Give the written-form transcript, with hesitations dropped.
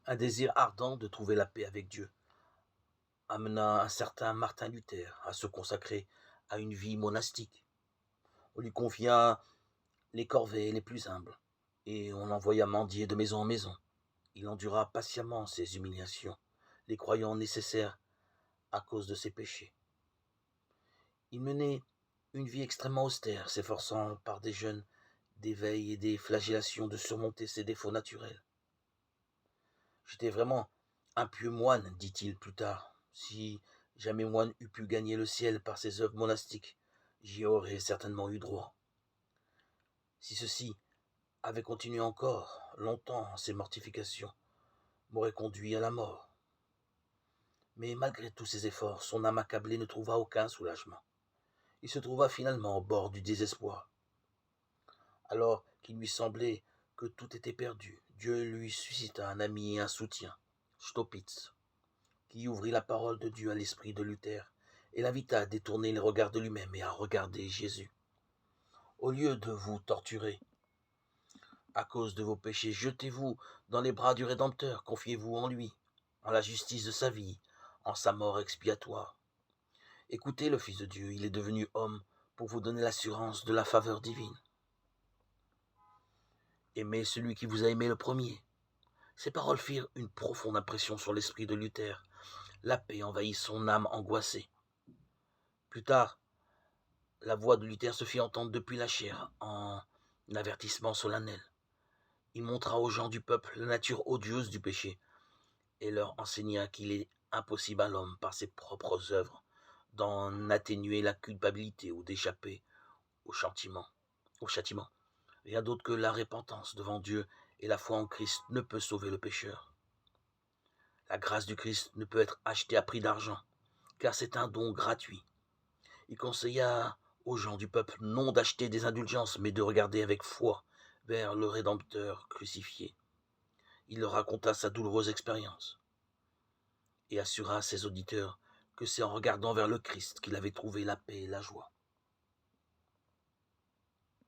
Un désir ardent de trouver la paix avec Dieu amena un certain Martin Luther à se consacrer à une vie monastique. On lui confia les corvées les plus humbles, et on l'envoya mendier de maison en maison. Il endura patiemment ces humiliations, les croyant nécessaires à cause de ses péchés. Il menait une vie extrêmement austère, s'efforçant par des jeûnes, des veilles et des flagellations de surmonter ses défauts naturels. J'étais vraiment un pieux moine, dit-il plus tard. Si jamais moine eût pu gagner le ciel par ses œuvres monastiques, j'y aurais certainement eu droit. Si ceci avait continué encore longtemps, ces mortifications m'auraient conduit à la mort. Mais malgré tous ses efforts, son âme accablée ne trouva aucun soulagement. Il se trouva finalement au bord du désespoir. Alors qu'il lui semblait que tout était perdu, Dieu lui suscita un ami et un soutien, Staupitz, qui ouvrit la parole de Dieu à l'esprit de Luther et l'invita à détourner les regards de lui-même et à regarder Jésus. Au lieu de vous torturer à cause de vos péchés, jetez-vous dans les bras du Rédempteur, confiez-vous en lui, en la justice de sa vie, en sa mort expiatoire. Écoutez le Fils de Dieu, il est devenu homme pour vous donner l'assurance de la faveur divine. Aimez celui qui vous a aimé le premier. Ces paroles firent une profonde impression sur l'esprit de Luther. La paix envahit son âme angoissée. Plus tard, la voix de Luther se fit entendre depuis la chaire en avertissement solennel. Il montra aux gens du peuple la nature odieuse du péché et leur enseigna qu'il est impossible à l'homme, par ses propres œuvres, d'en atténuer la culpabilité ou d'échapper au châtiment. Rien d'autre que la repentance devant Dieu et la foi en Christ ne peut sauver le pécheur. La grâce du Christ ne peut être achetée à prix d'argent, car c'est un don gratuit. Il conseilla aux gens du peuple non d'acheter des indulgences, mais de regarder avec foi vers le Rédempteur crucifié. Il leur raconta sa douloureuse expérience et assura à ses auditeurs que c'est en regardant vers le Christ qu'il avait trouvé la paix et la joie.